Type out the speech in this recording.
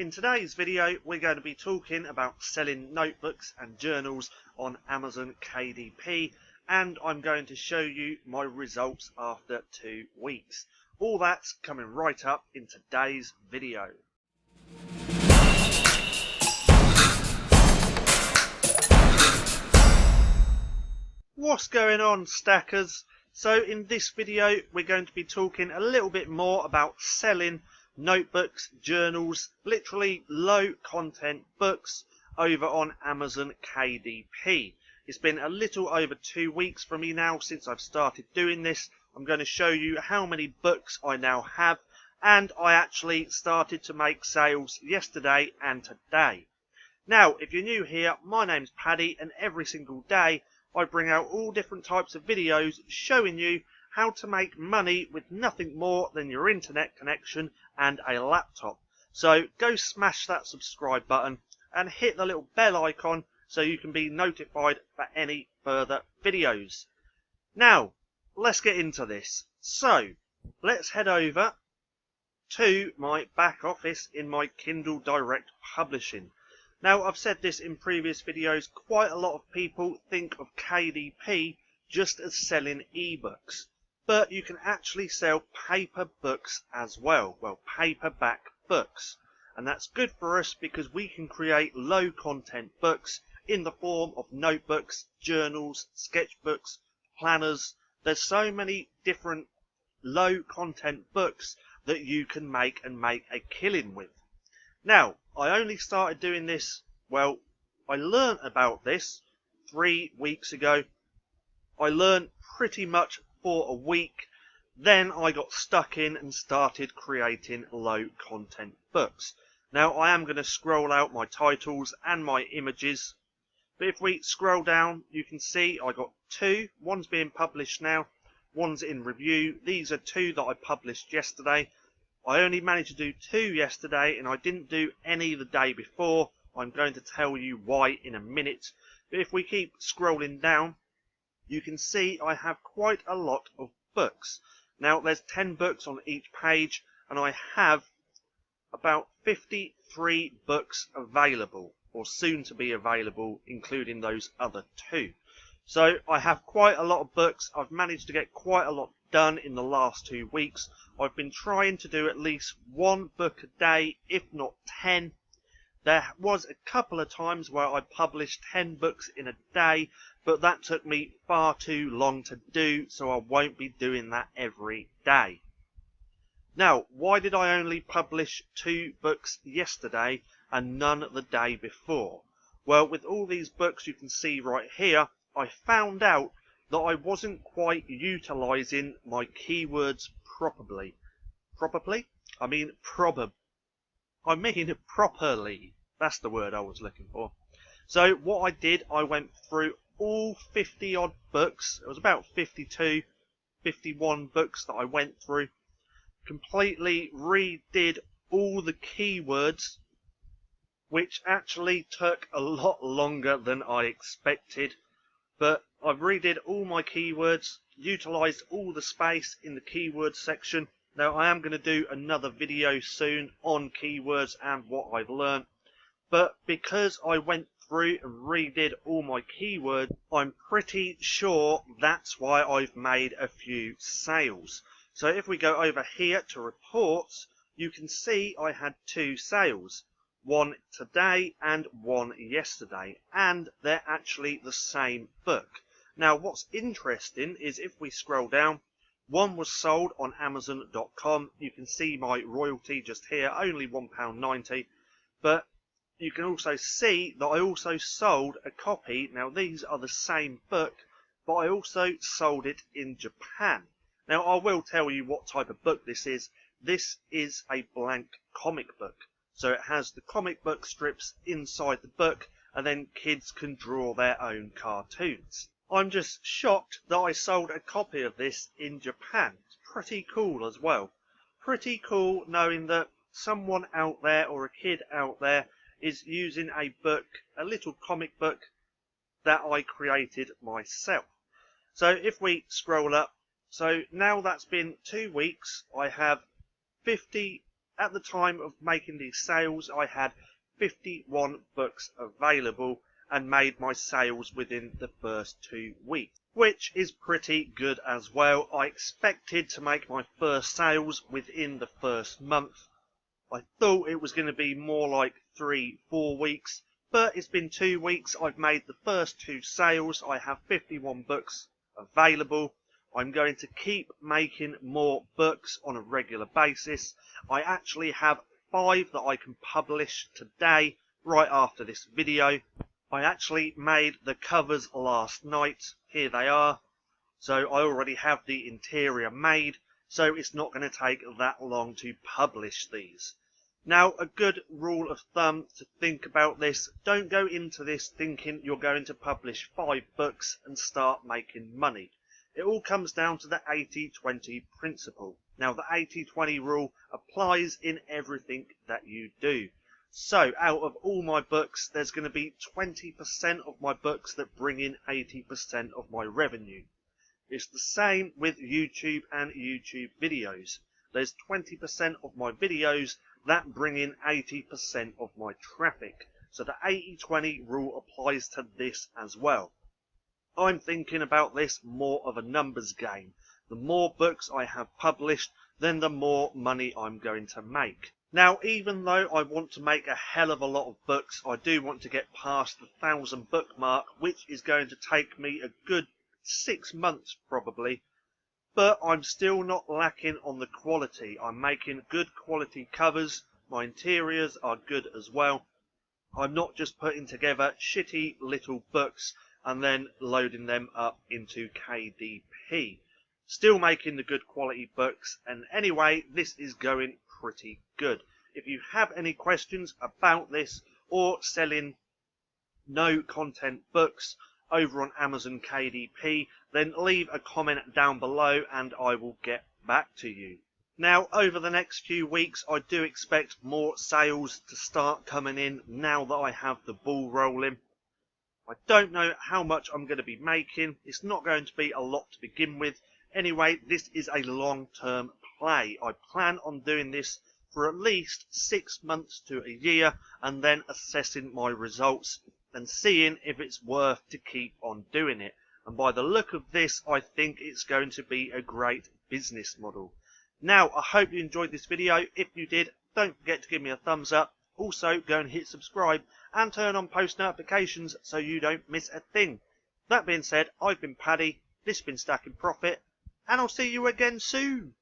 In today's video, we're going to be talking about selling notebooks and journals on Amazon KDP, and I'm going to show you my results after 2 weeks. All that's coming right up in today's video. What's going on, stackers? So in this video, we're going to be talking a little bit more about selling notebooks, journals, literally low content books over on Amazon KDP. It's been a little over 2 weeks for me now since I've started doing this. I'm going to show you how many books I now have, and I actually started to make sales yesterday and today. Now, if you're new here, my name's Paddy, and every single day I bring out all different types of videos showing you how to make money with nothing more than your internet connection and a laptop. So go smash that subscribe button and hit the little bell icon so you can be notified for any further videos. Now, let's get into this. So, let's head over to my back office in my Kindle Direct Publishing. Now, I've said this in previous videos, quite a lot of people think of KDP just as selling ebooks. But you can actually sell paper books as well. Well, paperback books. And that's good for us because we can create low content books in the form of notebooks, journals, sketchbooks, planners. There's so many different low content books that you can make and make a killing with. Now, I only started doing this, well, I learned about this 3 weeks ago. I learned pretty much for a week. Then I got stuck in and started creating low content books. Now, I am going to scroll out my titles and my images. But if we scroll down, you can see I got 2. One's being published now. One's in review. These are 2 that I published yesterday. I only managed to do 2 yesterday, and I didn't do any the day before. I'm going to tell you why in a minute. But if we keep scrolling down, you can see I have quite a lot of books. Now, there's 10 books on each page, and I have about 53 books available, or soon to be available, including those other 2. So I have quite a lot of books. I've managed to get quite a lot done in the last 2 weeks. I've been trying to do at least 1 book a day, if not 10. There was a couple of times where I published 10 books in a day, but that took me far too long to do, so I won't be doing that every day. Now, why did I only publish 2 books yesterday and none the day before? Well, with all these books you can see right here, I found out that I wasn't quite utilising my keywords properly. Properly? I mean properly. That's the word I was looking for. So what I did, I went through all 50 odd books. It was about 52, 51 books that I went through. Completely redid all the keywords, which actually took a lot longer than I expected. But I've redid all my keywords, utilised all the space in the keywords section. Now, I am going to do another video soon on keywords and what I've learned. But because I went through and redid all my keywords, I'm pretty sure that's why I've made a few sales. So if we go over here to reports, you can see I had 2 sales. 1 today and 1 yesterday, and they're actually the same book. Now, what's interesting is if we scroll down, one was sold on Amazon.com. You can see my royalty just here, only £1.90, but you can also see that I also sold a copy. Now, these are the same book, but I also sold it in Japan. Now, I will tell you what type of book this is. This is a blank comic book. So it has the comic book strips inside the book, and then kids can draw their own cartoons. I'm just shocked that I sold a copy of this in Japan. It's pretty cool as well. Pretty cool knowing that someone out there, or a kid out there, is using a book, a little comic book that I created myself. So if we scroll up, so now that's been 2 weeks, I have 50 At the time of making these sales, I had 51 books available and made my sales within the first 2 weeks, which is pretty good as well. I expected to make my first sales within the first month. I thought it was going to be more like 3-4 weeks, but it's been 2 weeks. I've made the first 2 sales. I have 51 books available. I'm going to keep making more books on a regular basis. I actually have 5 that I can publish today, right after this video. I actually made the covers last night. Here they are. So I already have the interior made, so it's not going to take that long to publish these. Now, a good rule of thumb to think about this: don't go into this thinking you're going to publish 5 books and start making money. It all comes down to the 80-20 principle. Now, the 80-20 rule applies in everything that you do. So, out of all my books, there's going to be 20% of my books that bring in 80% of my revenue. It's the same with YouTube and YouTube videos. There's 20% of my videos that bring in 80% of my traffic. So the 80-20 rule applies to this as well. I'm thinking about this more of a numbers game. The more books I have published, then the more money I'm going to make. Now, even though I want to make a hell of a lot of books, I do want to get past the 1,000 book mark, which is going to take me a good 6 months probably. But I'm still not lacking on the quality. I'm making good quality covers. My interiors are good as well. I'm not just putting together shitty little books and then loading them up into KDP. Still making the good quality books, and anyway, this is going pretty good. If you have any questions about this or selling no content books over on Amazon KDP, then leave a comment down below and I will get back to you. Now, over the next few weeks, I do expect more sales to start coming in now that I have the ball rolling. I don't know how much I'm going to be making. It's not going to be a lot to begin with. Anyway, this is a long-term play. I plan on doing this for at least 6 months to a year and then assessing my results and seeing if it's worth to keep on doing it. And by the look of this, I think it's going to be a great business model. Now, I hope you enjoyed this video. If you did, don't forget to give me a thumbs up. Also, go and hit subscribe and turn on post notifications so you don't miss a thing. That being said, I've been Paddy, this has been Stacking Profit, and I'll see you again soon.